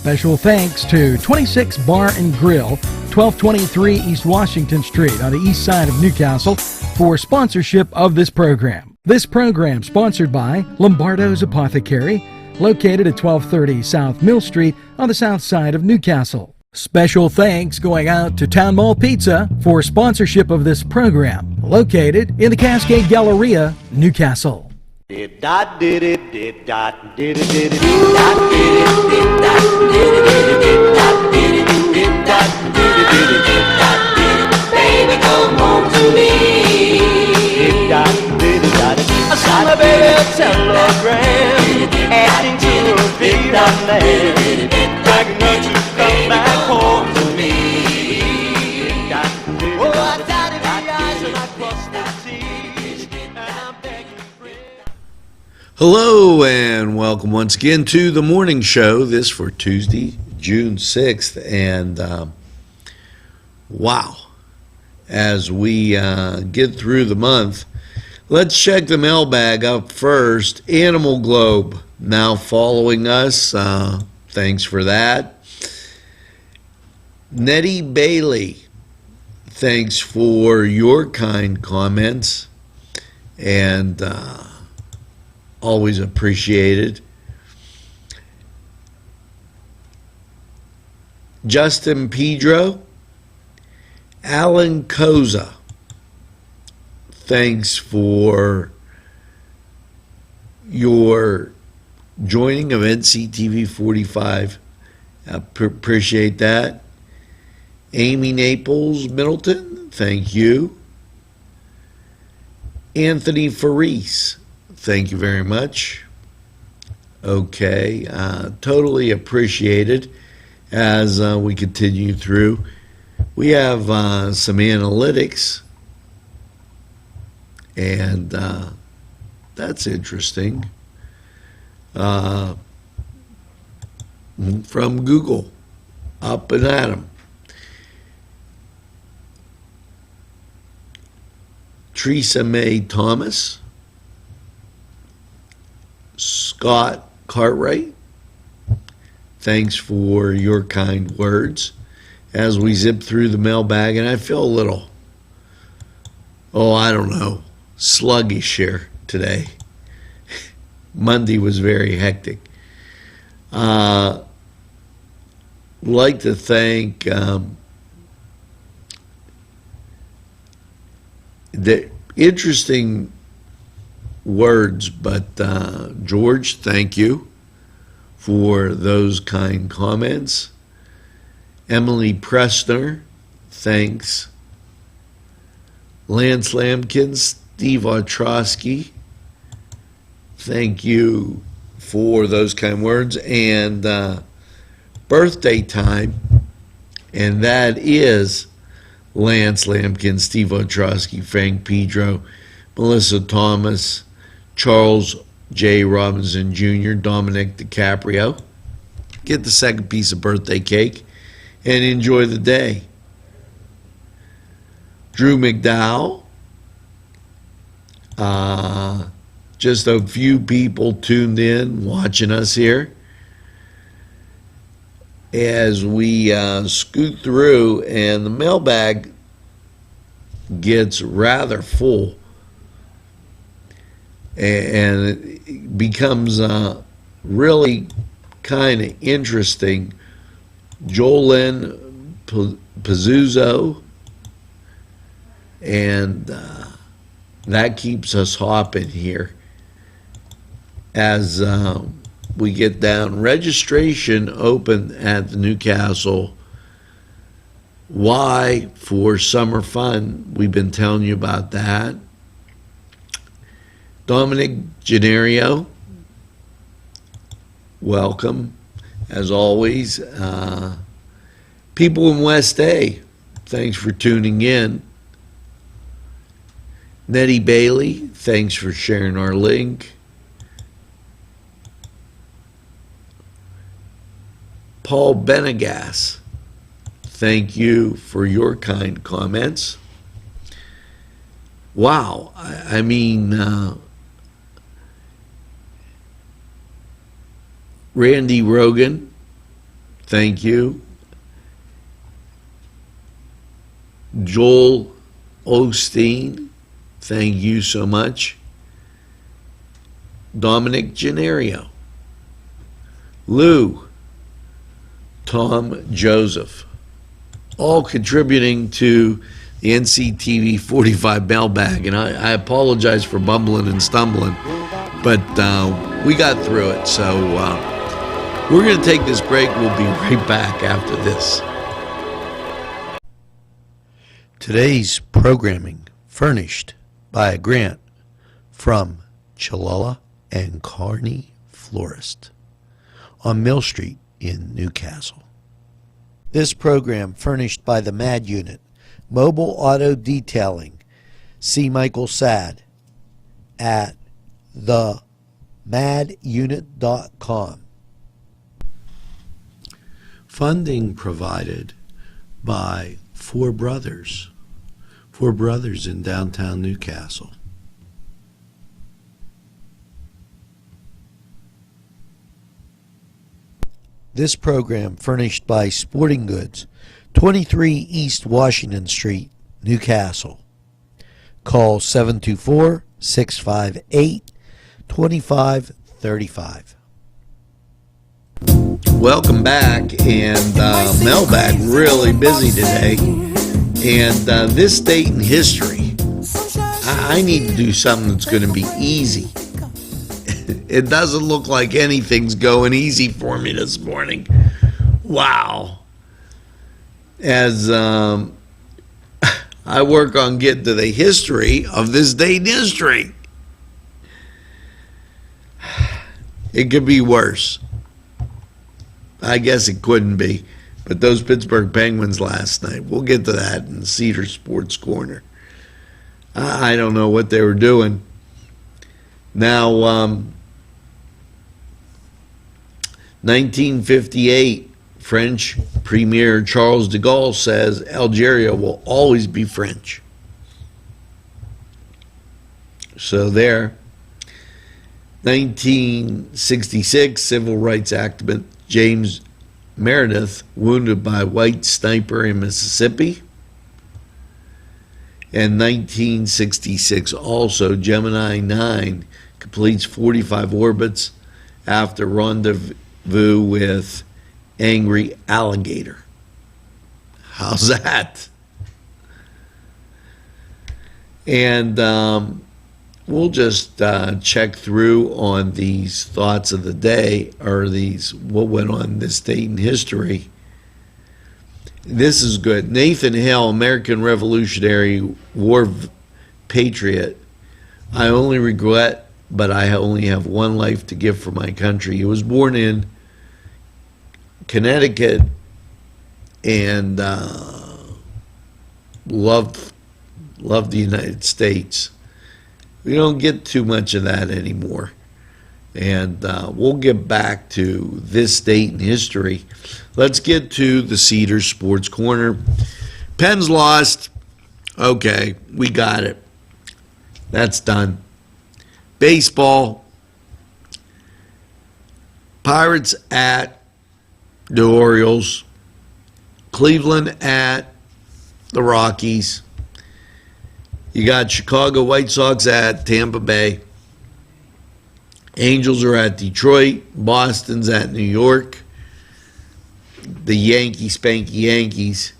Special thanks to 26 Bar and Grill, 1223 East Washington Street on the east side of Newcastle for sponsorship of this program. This program sponsored by Lombardo's Apothecary, located at 1230 South Mill Street on the south side of Newcastle. Special thanks going out to Town Mall Pizza for sponsorship of this program, located in the Cascade Galleria, Newcastle. Did dot did it did dot did it did it did dot did it did dot did it did dot did it did dot did it did dot did it, baby come home to me. Did dot did it dot I saw my baby a telegram asking to a big man begging her to come back home to me. Oh, I dotted my eyes and I crossed the T's and I'm begging. Hello and welcome once again to the morning show, this for Tuesday, June 6th. And wow, as we get through the month, let's check the mailbag up first. Animal Globe now following us. Thanks for that. Nettie Bailey, thanks for your kind comments. And always appreciated. Justin Pedro, Alan Koza, thanks for your joining of NCTV45. Appreciate that. Amy Naples Middleton, thank you. Anthony Faris, thank you very much. Okay, totally appreciated as we continue through. We have some analytics, and that's interesting. From Google, up and at 'em. Teresa May Thomas, Scott Cartwright, thanks for your kind words as we zip through the mailbag. And I feel a little, I don't know, sluggish here today. Monday was very hectic. Like to thank the interesting words, but George, thank you for those kind comments. Emily Pressner, thanks. Lance Lampkins, Steve Otrosky, thank you for those kind words. And birthday time, and that is Lance Lampkins, Steve Otrosky, Frank Pedro, Melissa Thomas, Charles J. Robinson Jr., Dominic DiCaprio. Get the second piece of birthday cake and enjoy the day. Drew McDowell. Just a few people tuned in, watching us here. As we scoot through, and the mailbag gets rather full. And it becomes really kind of interesting. Jolyn Pizzuzo, and that keeps us hopping here as we get down. Registration open at the Newcastle Y for summer fun. We've been telling you about that. Dominic Gennario, welcome, as always. People in West A, thanks for tuning in. Nettie Bailey, thanks for sharing our link. Paul Benegas, thank you for your kind comments. Wow, I mean, Randy Rogan, thank you. Joel Osteen, thank you so much. Dominic Gennario, Lou, Tom Joseph, all contributing to the NCTV45 mailbag. And I apologize for bumbling and stumbling, but we got through it. So we're going to take this break. We'll be right back after this. Today's programming furnished by a grant from Chilala and Carney Florist on Mill Street in Newcastle. This program furnished by the MAD Unit, Mobile Auto Detailing. See Michael Sad at themadunit.com. Funding provided by Four Brothers in downtown Newcastle. This program furnished by Sporting Goods, 23 East Washington Street, Newcastle. Call 724-658-2535. Welcome back, and mailbag really busy today. And this date in history, I need to do something that's going to be easy. It doesn't look like anything's going easy for me this morning. Wow. As I work on getting to the history of this date in history. It could be worse. I guess it couldn't be. But those Pittsburgh Penguins last night, we'll get to that in Cedar Sports Corner. I don't know what they were doing. Now, 1958, French Premier Charles de Gaulle says Algeria will always be French. So there. 1966, civil rights activist James Meredith wounded by white sniper in Mississippi. And 1966 also, Gemini 9 completes 45 orbits after rendezvous with angry alligator. How's that? And we'll just check through on these thoughts of the day, or these what went on this date in history. This is good. Nathan Hale, American Revolutionary War patriot. I only regret, but I only have one life to give for my country. He was born in Connecticut and loved the United States. We don't get too much of that anymore. And we'll get back to this date in history. Let's get to the Cedar Sports Corner. Pens lost. Okay, we got it. That's done. Baseball. Pirates at the Orioles. Cleveland at the Rockies. You got Chicago White Sox at Tampa Bay. Angels are at Detroit. Boston's at New York. The Spanky Yankees.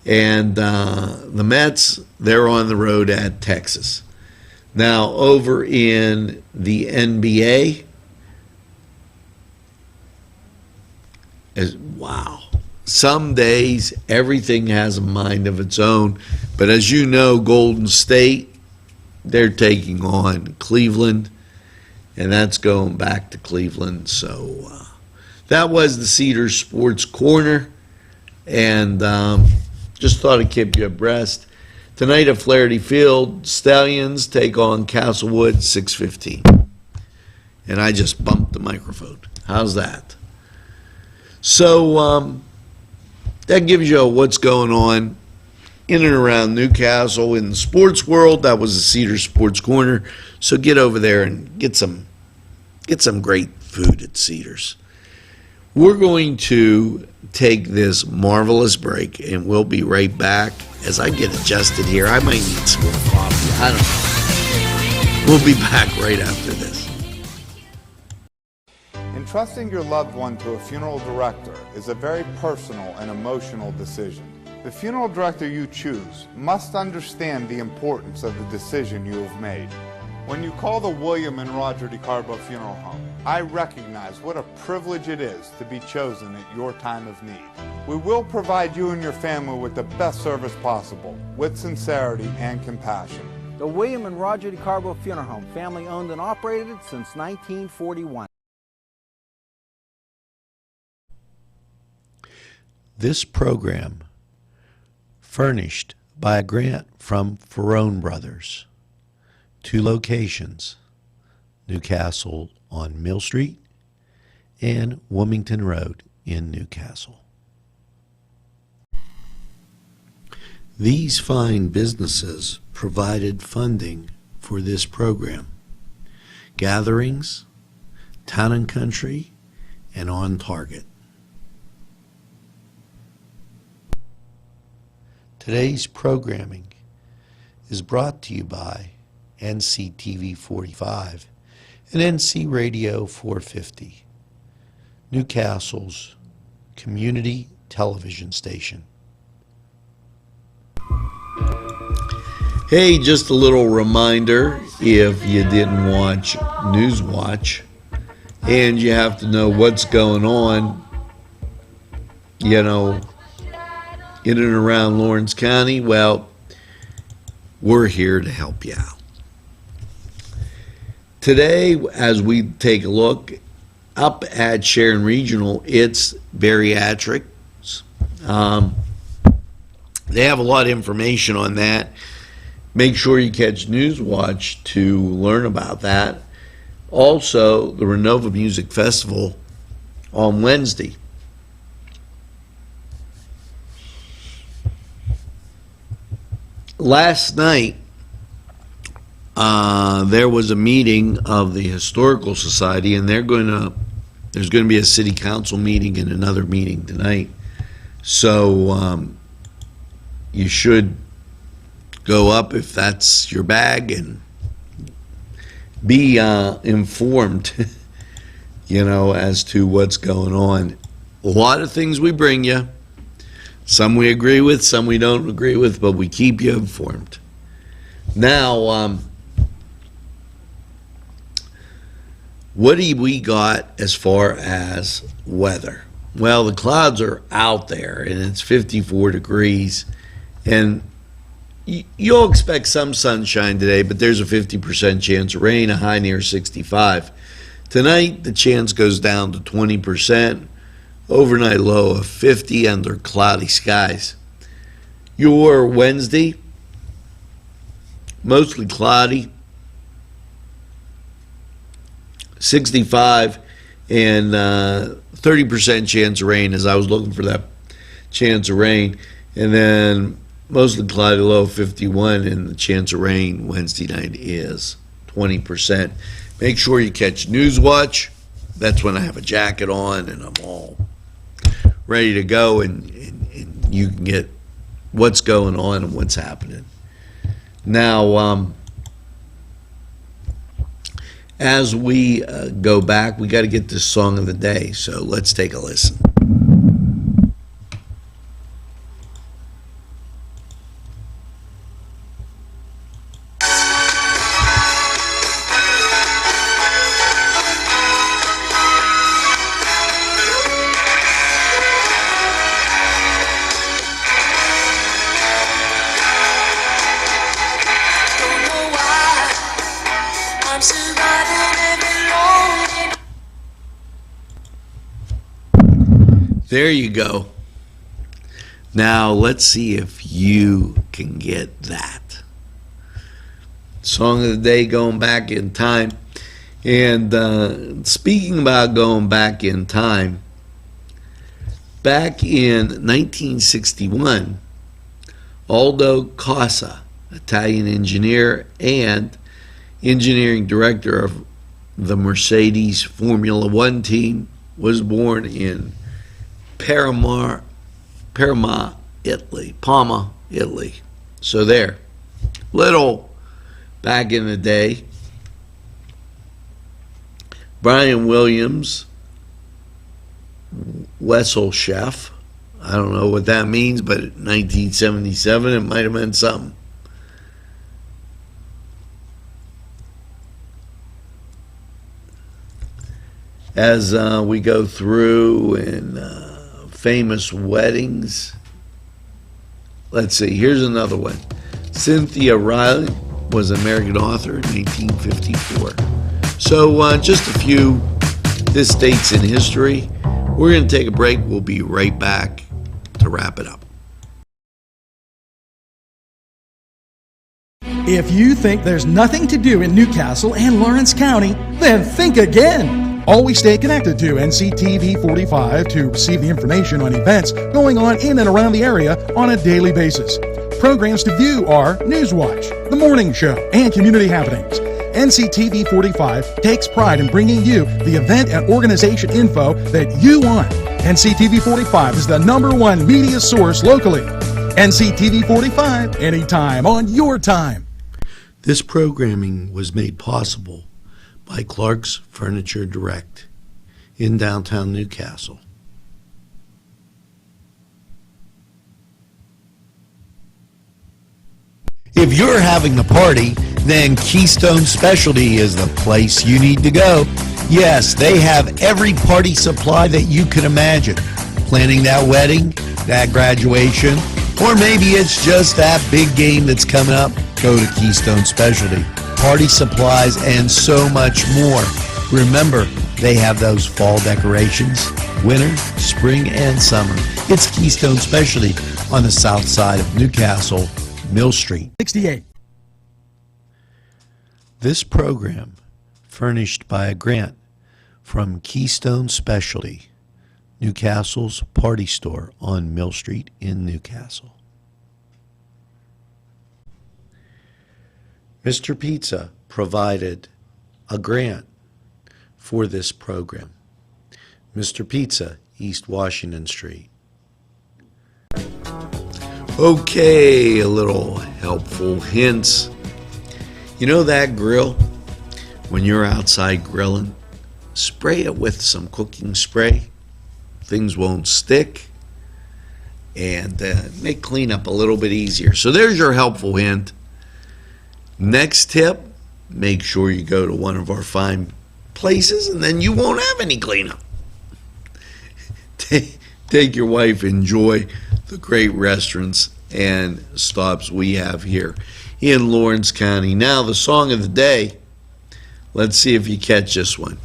And the Mets, they're on the road at Texas. Now, over in the NBA, wow. Some days, everything has a mind of its own. But as you know, Golden State, they're taking on Cleveland. And that's going back to Cleveland. So that was the Cedar Sports Corner. And just thought I'd keep you abreast. Tonight at Flaherty Field, Stallions take on Castlewood, 6:15. And I just bumped the microphone. How's that? So that gives you what's going on in and around Newcastle in the sports world. That was the Cedar Sports Corner. So get over there and get some great food at Cedars. We're going to take this marvelous break, and we'll be right back as I get adjusted here. I might need some more coffee. I don't know. We'll be back right after this. Entrusting your loved one to a funeral director is a very personal and emotional decision. The funeral director you choose must understand the importance of the decision you have made. When you call the William and Roger DeCarbo Funeral Home, I recognize what a privilege it is to be chosen at your time of need. We will provide you and your family with the best service possible, with sincerity and compassion. The William and Roger DeCarbo Funeral Home, family owned and operated since 1941. This program furnished by a grant from Ferrone Brothers. 2 locations, Newcastle on Mill Street and Wilmington Road in Newcastle. These fine businesses provided funding for this program. Gatherings, Town and Country, and On Target. Today's programming is brought to you by NCTV45 and NC Radio 450, Newcastle's community television station. Hey, just a little reminder, if you didn't watch Newswatch and you have to know what's going on, in and around Lawrence County, well, we're here to help you out. Today, as we take a look up at Sharon Regional, it's bariatrics. They have a lot of information on that. Make sure you catch Newswatch to learn about that. Also, the Renova Music Festival on Wednesday. Last night, there was a meeting of the Historical Society, and there's going to be a city council meeting and another meeting tonight. So you should go up if that's your bag and be informed, as to what's going on. A lot of things we bring you. Some we agree with, some we don't agree with, but we keep you informed. Now, what do we got as far as weather? Well, the clouds are out there, and it's 54 degrees, and you'll expect some sunshine today, but there's a 50% chance of rain, a high near 65. Tonight, the chance goes down to 20%. Overnight low of 50 under cloudy skies. Your Wednesday, mostly cloudy, 65, and 30% chance of rain, as I was looking for that chance of rain. And then mostly cloudy, low of 51, and the chance of rain Wednesday night is 20%. Make sure you catch Newswatch. That's when I have a jacket on and I'm all ready to go, and you can get what's going on and what's happening. Now, as we go back, we got to get this song of the day, so let's take a listen. There you go. Now let's see if you can get that. Song of the day, going back in time. And speaking about going back in time, back in 1961, Aldo Casa, Italian engineer and engineering director of the Mercedes Formula One team, was born in Parma, Italy. Parma, Italy. So there. Little back in the day. Brian Williams, Wessel Chef. I don't know what that means, but in 1977 it might have meant something. As we go through in famous weddings, let's see, here's another one. Cynthia Riley was an American author in 1854. So just a few this dates in history. We're going to take a break. We'll be right back to wrap it up. If you think there's nothing to do in Newcastle and Lawrence County, then think again. Always stay connected to NCTV45 to receive the information on events going on in and around the area on a daily basis. Programs to view are Newswatch, The Morning Show, and Community Happenings. NCTV45 takes pride in bringing you the event and organization info that you want. NCTV45 is the #1 media source locally. NCTV45, anytime on your time. This programming was made possible by Clark's Furniture Direct in downtown Newcastle. If you're having a party, then Keystone Specialty is the place you need to go. Yes, they have every party supply that you can imagine. Planning that wedding, that graduation, or maybe it's just that big game that's coming up, go to Keystone Specialty. Party supplies and so much more. Remember, they have those fall decorations, winter, spring, and summer. It's Keystone Specialty on the south side of Newcastle, Mill Street. 68. This program furnished by a grant from Keystone Specialty, Newcastle's party store on Mill Street in Newcastle. Mr. Pizza provided a grant for this program. Mr. Pizza, East Washington Street. Okay, a little helpful hints. You know that grill? When you're outside grilling, spray it with some cooking spray. Things won't stick and make cleanup a little bit easier. So there's your helpful hint. Next tip, make sure you go to one of our fine places and then you won't have any cleanup. Take your wife, enjoy the great restaurants and stops we have here in Lawrence County. Now the song of the day, let's see if you catch this one.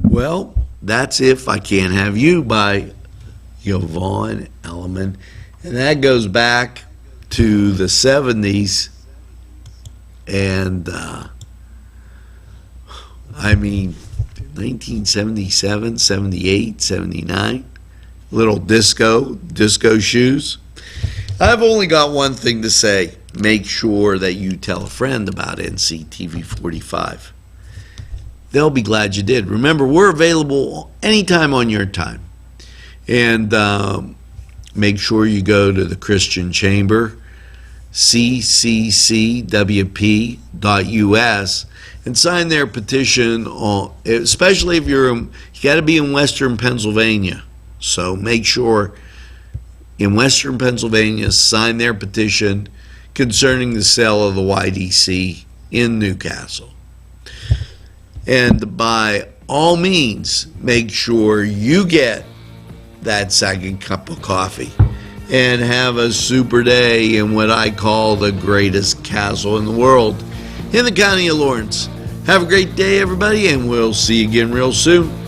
Well, that's If I Can't Have You by Yvonne Elliman. And that goes back to the 70s. And, 1977, 78, 79. Little disco shoes. I've only got one thing to say. Make sure that you tell a friend about NCTV45. They'll be glad you did. Remember, we're available anytime on your time. And make sure you go to the Christian Chamber, cccwp.us, and sign their petition, especially if you got to be in Western Pennsylvania. So make sure in Western Pennsylvania, sign their petition concerning the sale of the YDC in Newcastle. And by all means, make sure you get that second cup of coffee and have a super day in what I call the greatest castle in the world, in the county of Lawrence. Have a great day, everybody, and we'll see you again real soon.